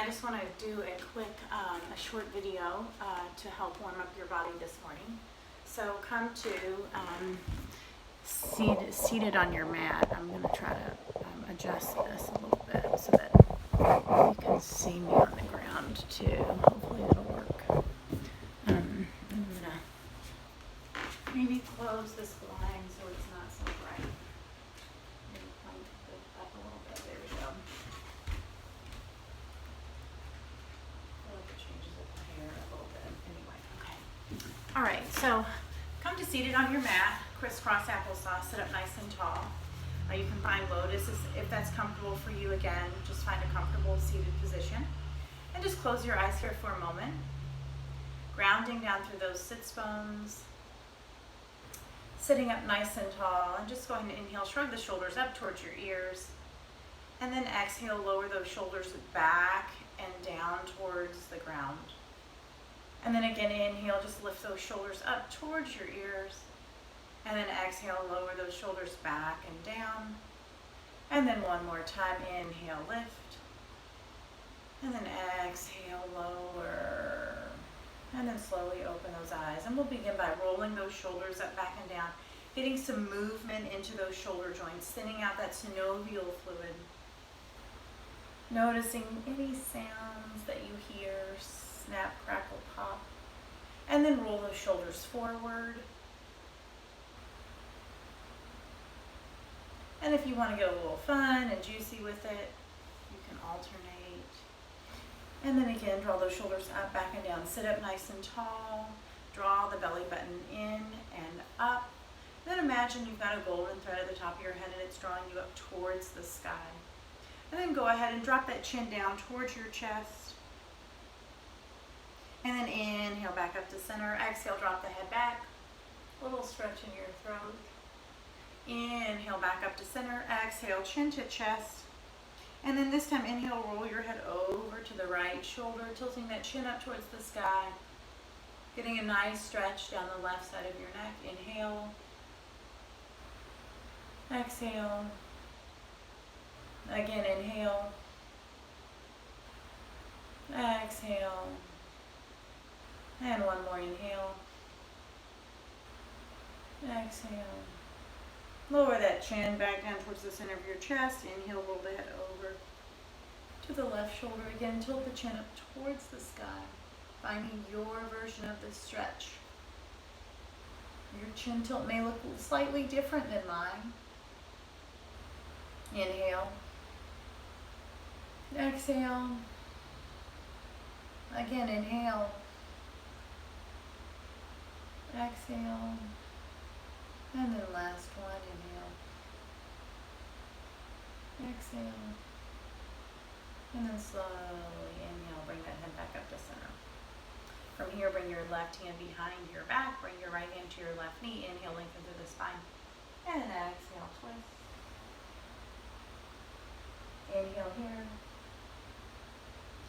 I just want to do a quick, a short video to help warm up your body this morning. So come to seated on your mat. I'm going to try to adjust this a little bit so that you can see me on the ground too. Hopefully it'll work. I'm going to maybe close this blind so it's not so bright. Maybe crank it up a little bit. There we go. All right, so come to seated on your mat, crisscross applesauce, sit up nice and tall. You can find lotus if that's comfortable for you. Again, just find a comfortable seated position. And just close your eyes here for a moment. Grounding down through those sits bones. Sitting up nice and tall. And just go ahead and inhale, shrug the shoulders up towards your ears. And then exhale, lower those shoulders back and down towards the ground. And then again, inhale, just lift those shoulders up towards your ears. And then exhale, lower those shoulders back and down. And then one more time, inhale, lift. And then exhale, lower. And then slowly open those eyes. And we'll begin by rolling those shoulders up, back and down. Getting some movement into those shoulder joints, thinning out that synovial fluid. Noticing any sounds that you hear, snap, crackle, pop. And then roll those shoulders forward. And if you want to get a little fun and juicy with it, you can alternate. And then again, draw those shoulders up, back and down. Sit up nice and tall. Draw the belly button in and up. Then imagine you've got a golden thread at the top of your head and it's drawing you up towards the sky. And then go ahead and drop that chin down towards your chest. And then inhale back up to center. Exhale, drop the head back. A little stretch in your throat. Inhale back up to center. Exhale, chin to chest. And then this time, inhale, roll your head over to the right shoulder, tilting that chin up towards the sky. Getting a nice stretch down the left side of your neck. Inhale. Exhale. Again, inhale. Exhale. And one more inhale. Exhale. Lower that chin back down towards the center of your chest. Inhale, roll the head over to the left shoulder. Again, tilt the chin up towards the sky, finding your version of this stretch. Your chin tilt may look slightly different than mine. Inhale. Exhale. Again, inhale. Exhale. And then last one, inhale. Exhale. And then slowly inhale, bring that head back up to center. From here, bring your left hand behind your back, bring your right hand to your left knee. Inhale, lengthen through the spine. And exhale, twist. Inhale here.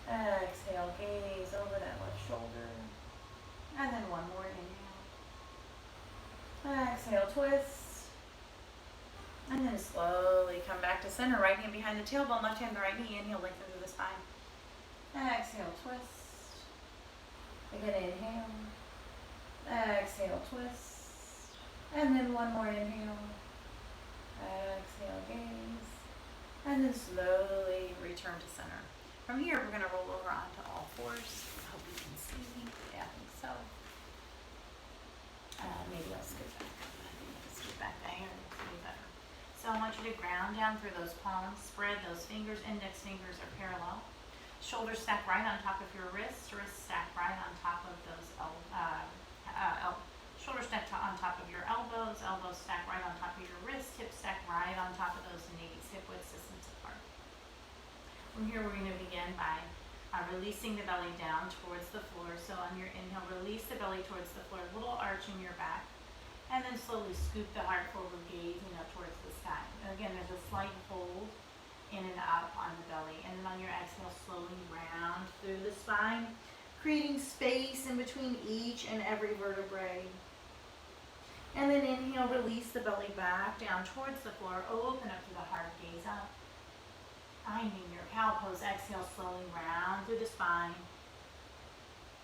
Exhale, gaze over that left shoulder. And then one more inhale. Exhale, twist. And then slowly come back to center. Right hand behind the tailbone, left hand the right knee. Inhale, lengthen through the spine. Exhale, twist. Again, inhale. Exhale, twist. And then one more inhale. Exhale, gaze. And then slowly return to center. From here, we're going to roll over onto all fours. I hope you can see me. Yeah, I think so. Maybe I'll scoot back up. I think I'll scoot back there. It'll be better. So I want you to ground down through those palms. Spread those fingers. Index fingers are parallel. Shoulders stack right on top of your wrists. Wrists stack right on top of those shoulders stack on top of your elbows. Elbows stack right on top of your wrists. Hips stack right on top of those knees. Hip width distance apart. From here, we're going to begin by releasing the belly down towards the floor. So on your inhale, release the belly towards the floor, little arch in your back, and then slowly scoop the heart forward, gazing up towards the sky. And again, there's a slight hold in and up on the belly. And then on your exhale, slowly round through the spine, creating space in between each and every vertebrae. And then inhale, release the belly back down towards the floor, open up to the heart, gaze up, finding your cow pose. Exhale, slowly round through the spine.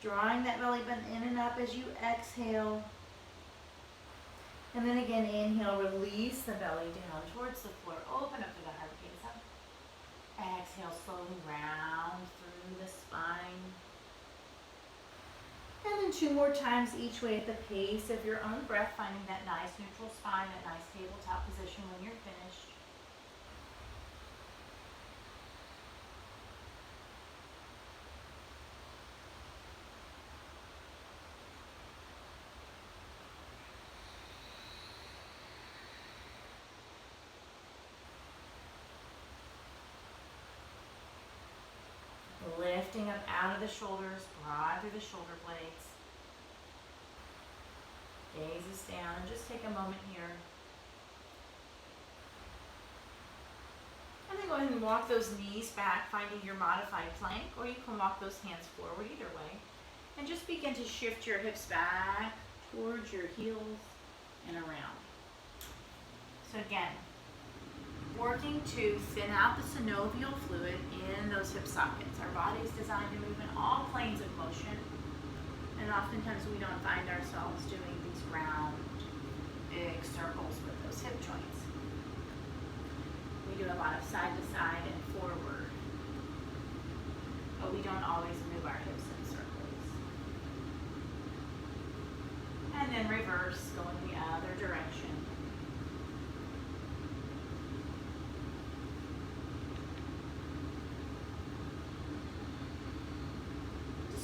Drawing that belly button in and up as you exhale. And then again, inhale, release the belly down towards the floor. Open up through the heart, gaze up. Exhale, slowly round through the spine. And then 2 more times each way at the pace of your own breath, finding that nice neutral spine, that nice tabletop position when you're finished. Lifting up out of the shoulders, broad through the shoulder blades. Gazes down, and just take a moment here. And then go ahead and walk those knees back, finding your modified plank, or you can walk those hands forward either way. And just begin to shift your hips back towards your heels and around. So again, working to thin out the synovial fluid in those hip sockets. Our body is designed to move in all planes of motion, and oftentimes we don't find ourselves doing these round, big circles with those hip joints. We do a lot of side to side and forward, but we don't always move our hips in circles. And then reverse, going the other direction.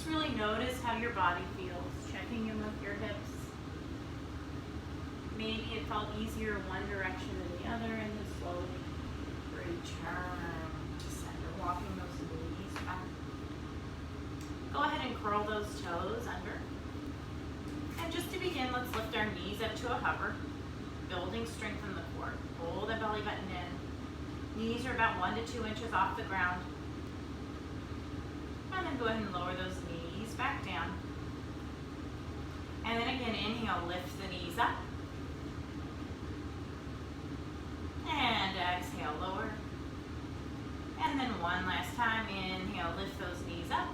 Really notice how your body feels, checking in with your hips. Maybe it felt easier in one direction than the other, and then slowly return to center, walking those knees back. Go ahead and curl those toes under. And just to begin, let's lift our knees up to a hover, building strength in the core. Pull the belly button in. Knees are about 1 to 2 inches off the ground. And then go ahead and lower those knees back down. And then again, inhale, lift the knees up. And exhale, lower. And then one last time, inhale, lift those knees up.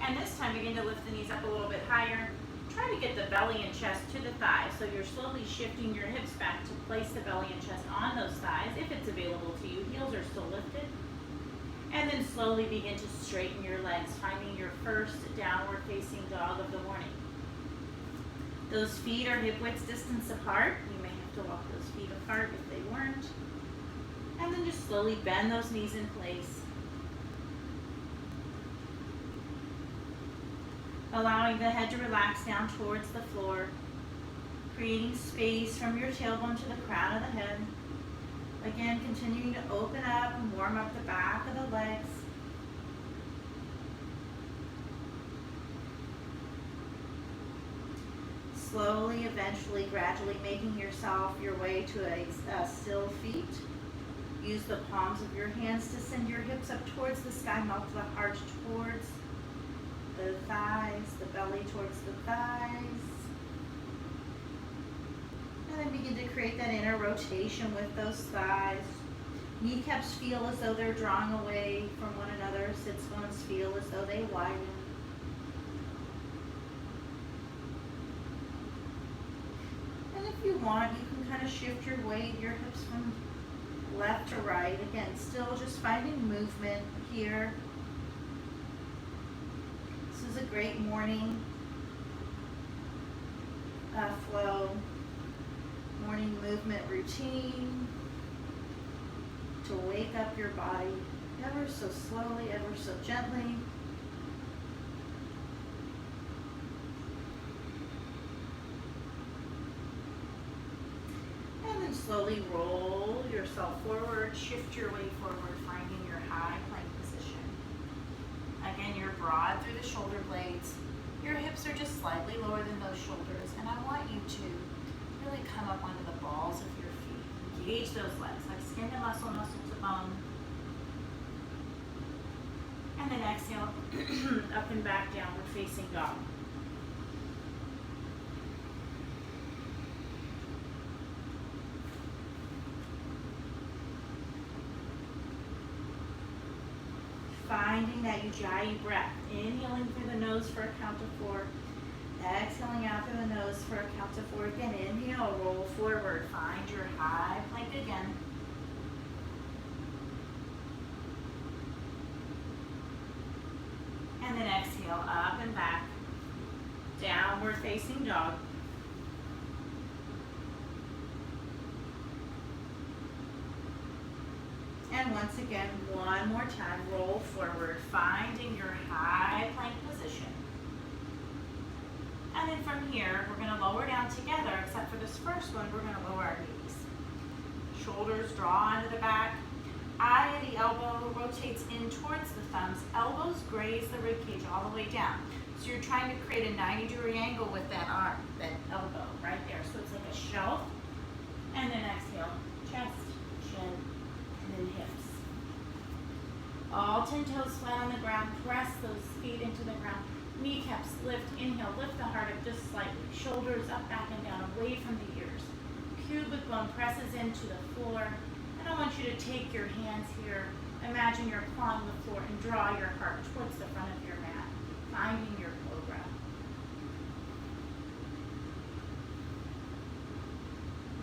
And this time, begin to lift the knees up a little bit higher. Try to get the belly and chest to the thighs, so you're slowly shifting your hips back to place the belly and chest on those thighs, if it's available to you. Heels are still lifted. And then slowly begin to straighten your legs, finding your first downward facing dog of the morning. Those feet are hip width distance apart. You may have to walk those feet apart if they weren't. And then just slowly bend those knees in place. Allowing the head to relax down towards the floor, creating space from your tailbone to the crown of the head. Again, continuing to open up and warm up the back of the legs. Slowly, eventually, gradually making yourself your way to a still feet. Use the palms of your hands to send your hips up towards the sky, melt the heart towards the thighs, the belly towards the thighs. And then begin to create that inner rotation with those thighs. Kneecaps feel as though they're drawing away from one another. Sits bones feel as though they widen. And if you want, you can kind of shift your weight, your hips from left to right. Again, still just finding movement here. This is a great morning flow. Morning movement routine to wake up your body ever so slowly, ever so gently. And then slowly roll yourself forward, shift your way forward, finding your high plank position. Again, you're broad through the shoulder blades. Your hips are just slightly lower than those shoulders, and I want you to really come up onto the balls of your feet. Engage those legs, like skin to muscle, muscle to bone. And then exhale, up and back, downward facing dog. finding that Ujjayi breath. Inhaling through the nose for a count of 4. Exhaling out through the nose for a count of 4. Again, inhale, roll forward. Find your high plank again. And then exhale, up and back. Downward facing dog. And once again, one more time, roll forward, finding your high plank position. And then from here, we're going to lower down together, except for this first one, we're going to lower our knees. Shoulders draw onto the back. Eye of the elbow rotates in towards the thumbs. Elbows graze the rib cage all the way down. So you're trying to create a 90-degree angle with that arm, that elbow right there. So it's like a shelf. And then exhale, chest, chin, and then hips. All 10 toes flat on the ground. Press those feet into the ground. Kneecaps lift, inhale, lift the heart up just slightly. Shoulders up, back, and down, away from the ears. Pubic bone presses into the floor. And I want you to take your hands here. Imagine you're clawing the floor and draw your heart towards the front of your mat, finding your cobra.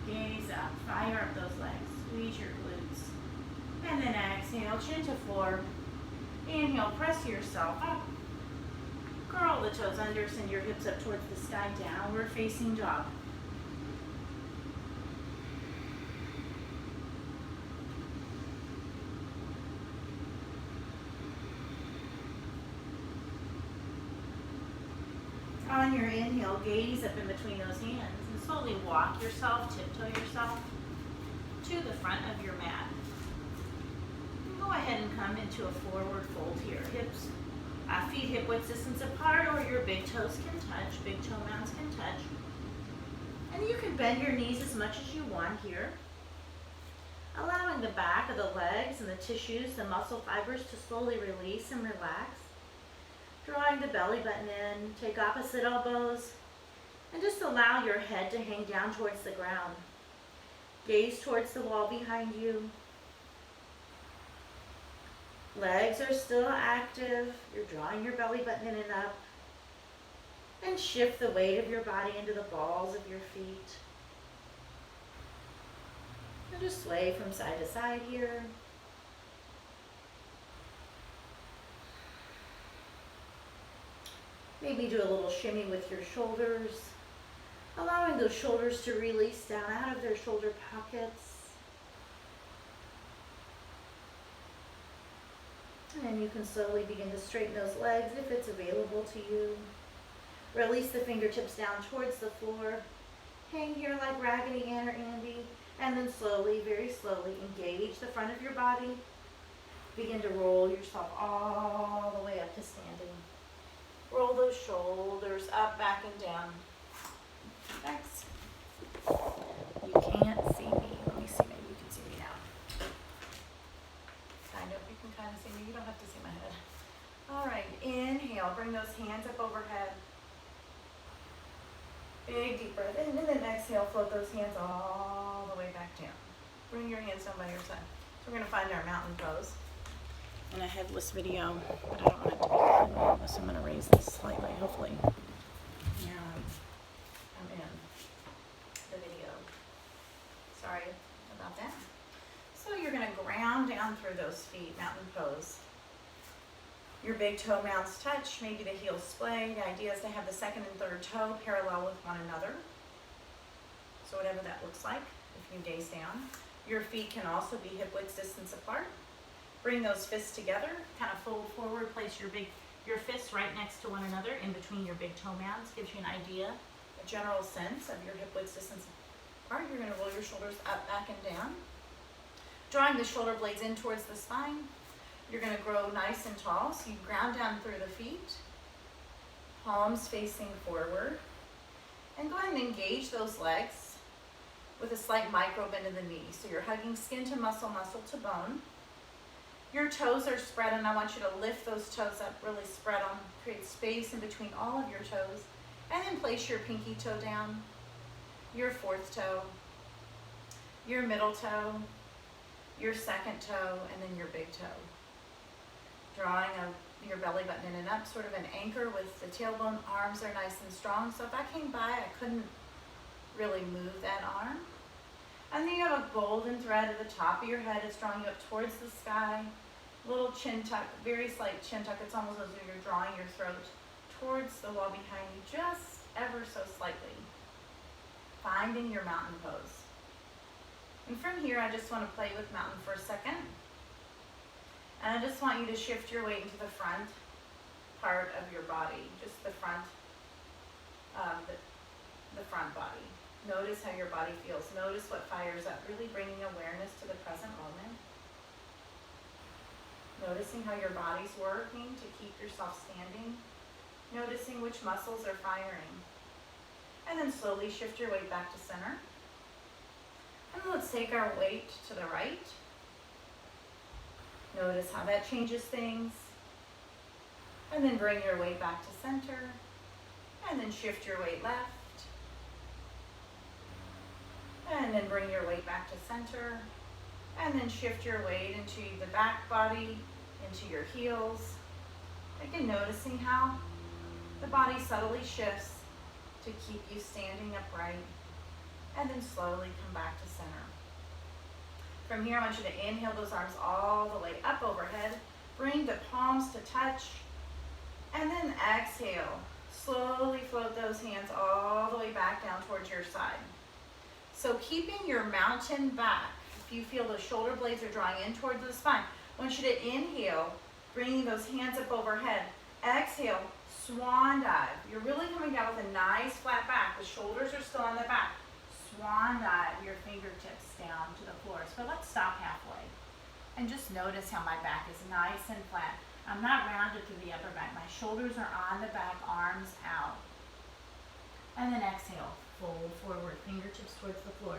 Gaze up, fire up those legs, squeeze your glutes. And then exhale, chin to floor. Inhale, press yourself up. Curl the toes under, send your hips up towards the sky, downward facing dog. On your inhale, gaze up in between those hands and slowly walk yourself, tiptoe yourself to the front of your mat. And go ahead and come into a forward fold here. Hips, feet hip width distance apart, or your big toes can touch, big toe mounds can touch. And you can bend your knees as much as you want here, allowing the back of the legs and the tissues, the muscle fibers to slowly release and relax. Drawing the belly button in, take opposite elbows, and just allow your head to hang down towards the ground. Gaze towards the wall behind you. Legs are still active. You're drawing your belly button in and up. And shift the weight of your body into the balls of your feet. And just sway from side to side here. Maybe do a little shimmy with your shoulders, allowing those shoulders to release down out of their shoulder pockets. And then you can slowly begin to straighten those legs if it's available to you. Release the fingertips down towards the floor. Hang here like Raggedy Ann or Andy, and then slowly, very slowly, engage the front of your body. Begin to roll yourself all the way up to standing. Roll those shoulders up, back, and down. Next. You can't see me. Let me see. Maybe you can see me now. Kind of. You can kind of see me. You don't have to see my head. All right. Inhale. Bring those hands up overhead. Big deep breath in. And then exhale. Float those hands all the way back down. Bring your hands down by your side. So we're going to find our mountain pose in a headless video, but I don't want it to be headless. I'm going to raise this slightly, hopefully. Now I'm in the video. Sorry about that. So you're going to ground down through those feet, mountain pose. Your big toe mounds touch, maybe the heels splay. The idea is to have the second and third toe parallel with one another. So whatever that looks like, a few days down. Your feet can also be hip width distance apart. Bring those fists together, kind of fold forward, place your fists right next to one another in between your big toe mounds. Gives you an idea, a general sense of your hip width distance apart. You're going to roll your shoulders up, back, and down. Drawing the shoulder blades in towards the spine. You're going to grow nice and tall, so you ground down through the feet. Palms facing forward. And go ahead and engage those legs with a slight micro bend in the knee. So you're hugging skin to muscle, muscle to bone. Your toes are spread, and I want you to lift those toes up, really spread them, create space in between all of your toes, and then place your pinky toe down, your fourth toe, your middle toe, your second toe, and then your big toe. drawing your belly button in and up, sort of an anchor with the tailbone. Arms are nice and strong. So if I came by, I couldn't really move that arm. And then you have a golden thread at the top of your head. It's drawing you up towards the sky. Little chin tuck, very slight chin tuck. It's almost as if you're drawing your throat towards the wall behind you, just ever so slightly. Finding your mountain pose. And from here, I just want to play with mountain for a second. And I just want you to shift your weight into the front part of your body, just the front, the front body. Notice how your body feels. Notice what fires up, really bringing awareness to the present moment. Noticing how your body's working to keep yourself standing. Noticing which muscles are firing. And then slowly shift your weight back to center. And let's take our weight to the right. Notice how that changes things. And then bring your weight back to center. And then shift your weight left. And then bring your weight back to center. And then shift your weight into the back body, into your heels. Again, noticing how the body subtly shifts to keep you standing upright. And then slowly come back to center. From here, I want you to inhale those arms all the way up overhead. Bring the palms to touch. And then exhale. Slowly float those hands all the way back down towards your side. So keeping your mountain back, if you feel the shoulder blades are drawing in towards the spine, I want you to inhale, bringing those hands up overhead. Exhale, swan dive. You're really coming down with a nice flat back. The shoulders are still on the back. Swan dive your fingertips down to the floor. So let's stop halfway. And just notice how my back is nice and flat. I'm not rounded to the upper back. My shoulders are on the back, arms out. And then exhale, fold forward, fingertips towards the floor.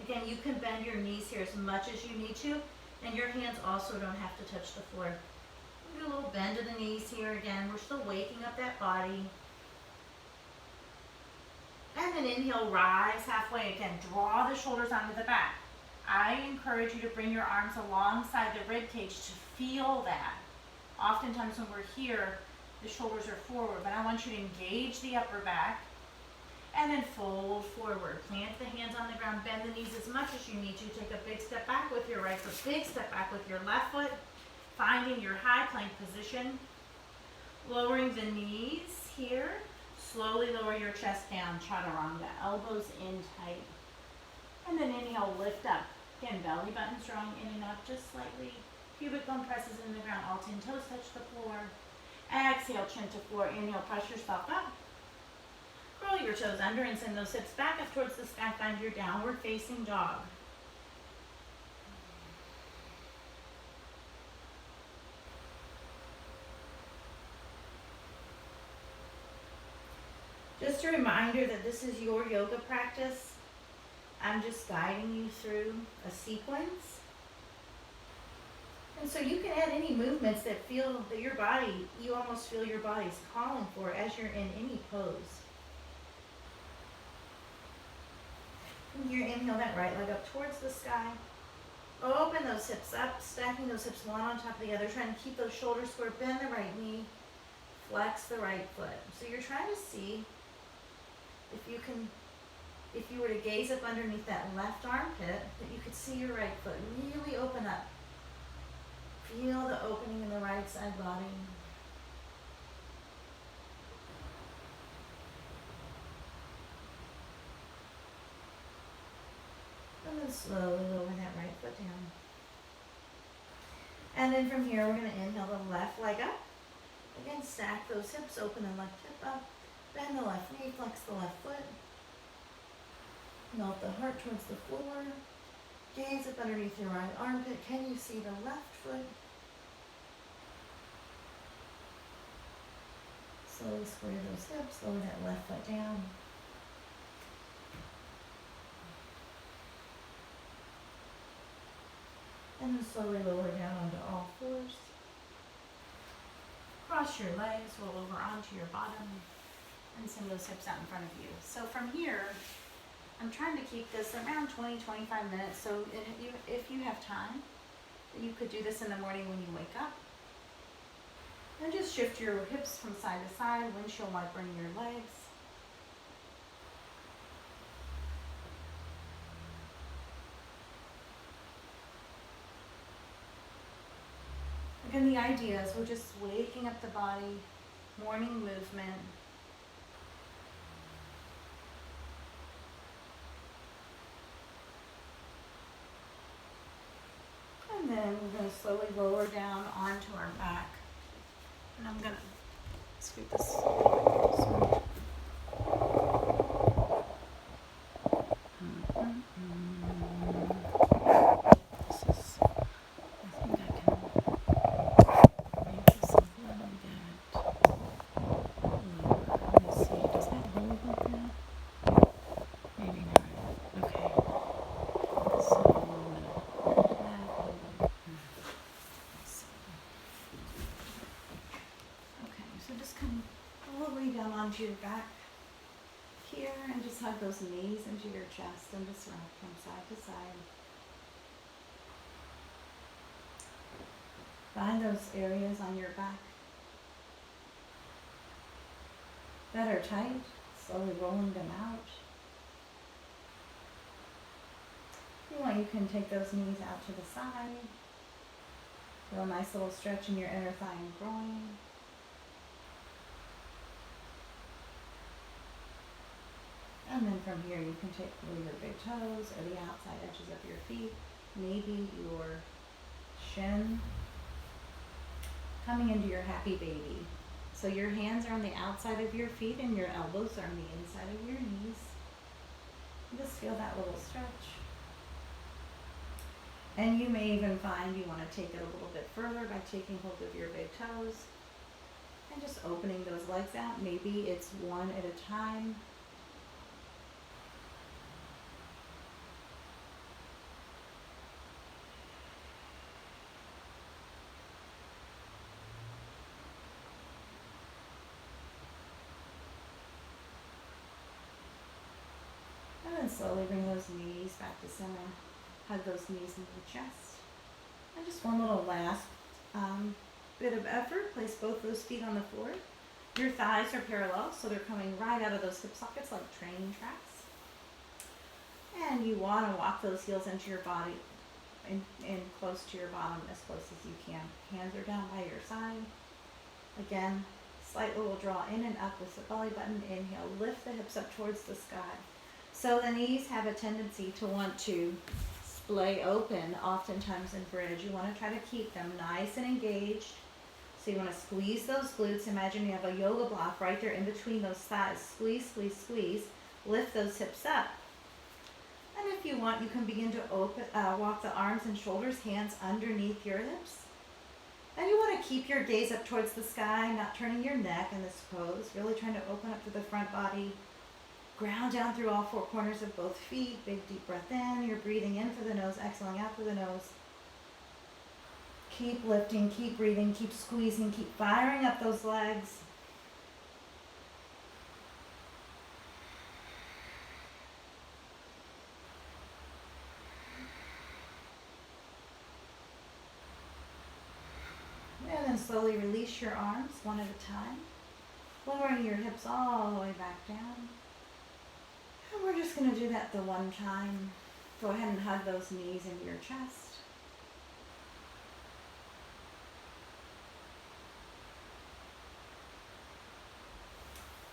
Again, you can bend your knees here as much as you need to, and your hands also don't have to touch the floor. Do a little bend of the knees here again. We're still waking up that body. And then inhale, rise halfway again. Draw the shoulders onto the back. I encourage you to bring your arms alongside the rib cage to feel that. Oftentimes when we're here, the shoulders are forward, but I want you to engage the upper back. And then fold forward. Plant the hands on the ground. Bend the knees as much as you need to. Take a big step back with your right foot. Big step back with your left foot. Finding your high plank position. Lowering the knees here. Slowly lower your chest down. Chaturanga. Elbows in tight. And then inhale, lift up. Again, belly button's drawing in and up just slightly. Pubic bone presses in the ground. All 10 toes touch the floor. Exhale, chin to floor. Inhale, press yourself up. Curl your toes under and send those hips back up towards the sky. Find your downward facing dog. Just a reminder that this is your yoga practice. I'm just guiding you through a sequence. And so you can add any movements that feel that your body, you almost feel your body's calling for as you're in any pose. From here, inhale that right leg up towards the sky. Open those hips up, stacking those hips one on top of the other, trying to keep those shoulders square, bend the right knee, flex the right foot. So you're trying to see if you were to gaze up underneath that left armpit, that you could see your right foot really open up. Feel the opening in the right side body. And then slowly lower that right foot down. And then from here, we're going to inhale the left leg up. Again, stack those hips, open the left hip up. Bend the left knee, flex the left foot. Melt the heart towards the floor. Gaze up underneath your right armpit. Can you see the left foot? Slowly square those hips, lower that left foot down. And then slowly lower down onto all fours. Cross your legs, roll over onto your bottom, and send those hips out in front of you. So from here, I'm trying to keep this around 20-25 minutes. So if you have time, you could do this in the morning when you wake up. And just shift your hips from side to side, windshield wipering your legs. Again, the idea is we're just waking up the body, morning movement. And then we're going to slowly lower down onto our back. And I'm going to scoot this. Onto your back here, and just hug those knees into your chest and just rock from side to side. Find those areas on your back that are tight, slowly rolling them out. If you want, you can take those knees out to the side. Feel a nice little stretch in your inner thigh and groin. And then from here you can take your big toes or the outside edges of your feet, maybe your shin, coming into your happy baby. So your hands are on the outside of your feet and your elbows are on the inside of your knees. And just feel that little stretch. And you may even find you want to take it a little bit further by taking hold of your big toes and just opening those legs out. Maybe it's one at a time. And slowly bring those knees back to center. Hug those knees into the chest. And just one little last bit of effort. Place both those feet on the floor. Your thighs are parallel, so they're coming right out of those hip sockets like train tracks. And you want to walk those heels into your body in close to your bottom, as close as you can. Hands are down by your side. Again, slight little draw in and up with the belly button. Inhale, lift the hips up towards the sky. So the knees have a tendency to want to splay open, oftentimes in bridge. You want to try to keep them nice and engaged. So you want to squeeze those glutes. Imagine you have a yoga block right there in between those thighs. Squeeze, squeeze, squeeze. Lift those hips up. And if you want, you can begin to walk the arms and shoulders, hands underneath your hips. And you want to keep your gaze up towards the sky, not turning your neck in this pose. Really trying to open up to the front body. Ground down through all four corners of both feet. Big deep breath in. You're breathing in through the nose, exhaling out through the nose. Keep lifting, keep breathing, keep squeezing, keep firing up those legs. And then slowly release your arms one at a time. Lowering your hips all the way back down. And we're just going to do that the one time. Go ahead and hug those knees into your chest.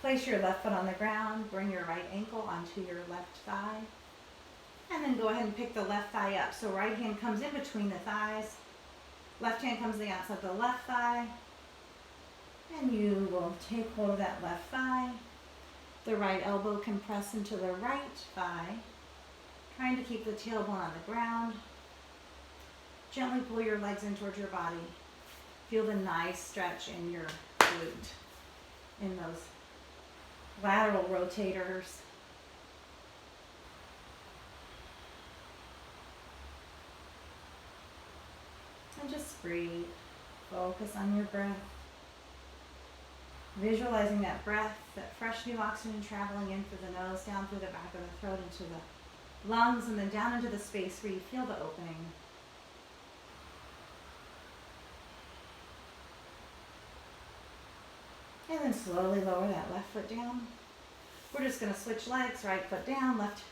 Place your left foot on the ground. Bring your right ankle onto your left thigh. And then go ahead and pick the left thigh up. So right hand comes in between the thighs. Left hand comes to the outside of the left thigh. And you will take hold of that left thigh. The right elbow can press into the right thigh, trying to keep the tailbone on the ground. Gently pull your legs in towards your body. Feel the nice stretch in your glute, in those lateral rotators. And just breathe. Focus on your breath. Visualizing that breath, that fresh new oxygen traveling in through the nose, down through the back of the throat, into the lungs, and then down into the space where you feel the opening. And then slowly lower that left foot down. We're just gonna switch legs, right foot down, left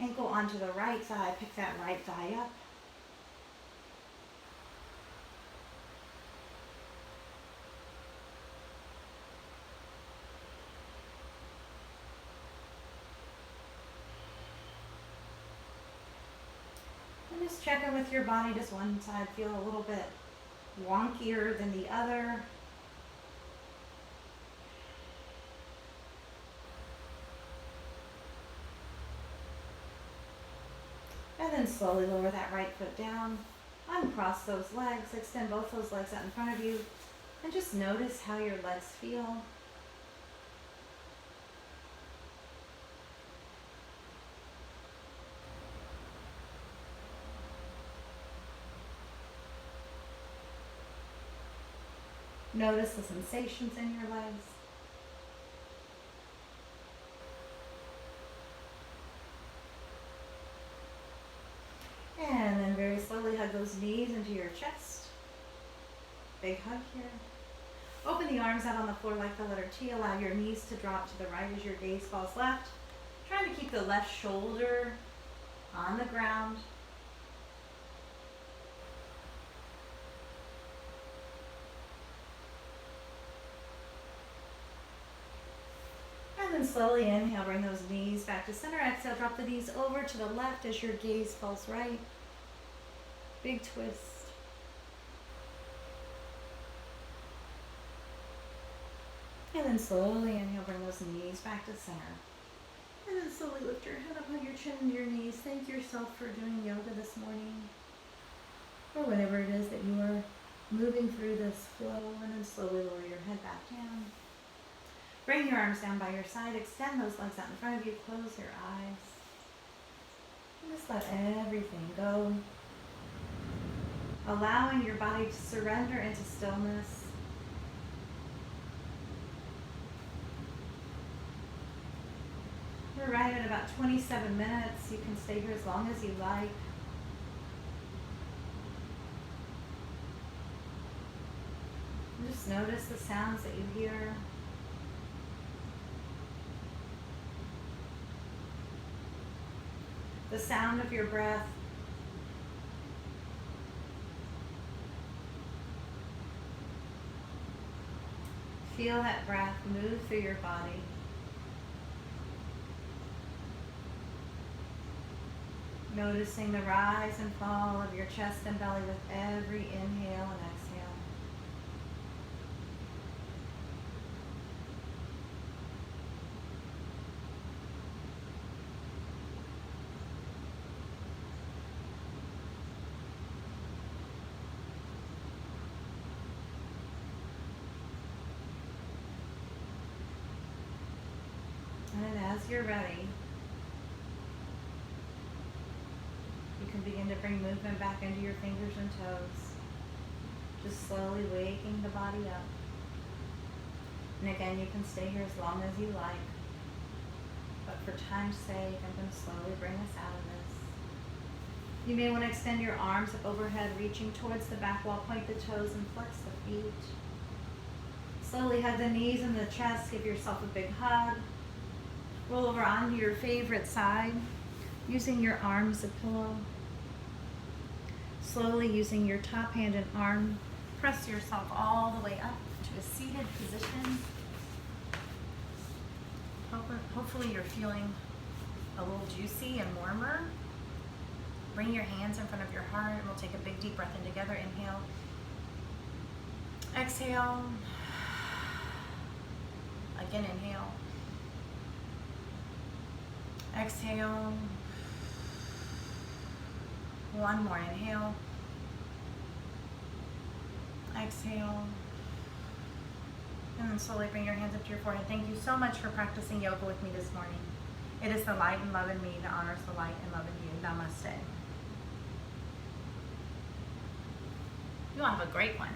ankle onto the right thigh, pick that right thigh up. And just check in with your body. Does one side feel a little bit wonkier than the other? And then slowly lower that right foot down, uncross those legs, extend both those legs out in front of you, and just notice how your legs feel. Notice the sensations in your legs. And then very slowly hug those knees into your chest. Big hug here. Open the arms out on the floor like the letter T. Allow your knees to drop to the right as your gaze falls left. Try to keep the left shoulder on the ground. And then slowly inhale, bring those knees back to center. Exhale, drop the knees over to the left as your gaze falls right. Big twist. And then slowly inhale, bring those knees back to center. And then slowly lift your head up, hug your chin into your knees. Thank yourself for doing yoga this morning. Or whatever it is that you are moving through this flow. And then slowly lower your head back down. Bring your arms down by your side. Extend those legs out in front of you. Close your eyes. And just let everything go. Allowing your body to surrender into stillness. We're right at about 27 minutes. You can stay here as long as you like. Just notice the sounds that you hear. The sound of your breath. Feel that breath move through your body. Noticing the rise and fall of your chest and belly with every inhale and exhale. And then as you're ready, you can begin to bring movement back into your fingers and toes. Just slowly waking the body up. And again, you can stay here as long as you like. But for time's sake, I'm going to slowly bring us out of this. You may want to extend your arms up overhead, reaching towards the back wall. Point the toes and flex the feet. Slowly hug the knees and the chest. Give yourself a big hug. Roll over onto your favorite side, using your arms as a pillow. Slowly using your top hand and arm, press yourself all the way up to a seated position. Hopefully you're feeling a little juicy and warmer. Bring your hands in front of your heart and we'll take a big deep breath in together. Inhale. Exhale. Again, inhale. Exhale. One more. Inhale. Exhale. And then slowly bring your hands up to your forehead. Thank you so much for practicing yoga with me this morning. It is the light and love in me that honors the light and love in you. Namaste. You all have a great one.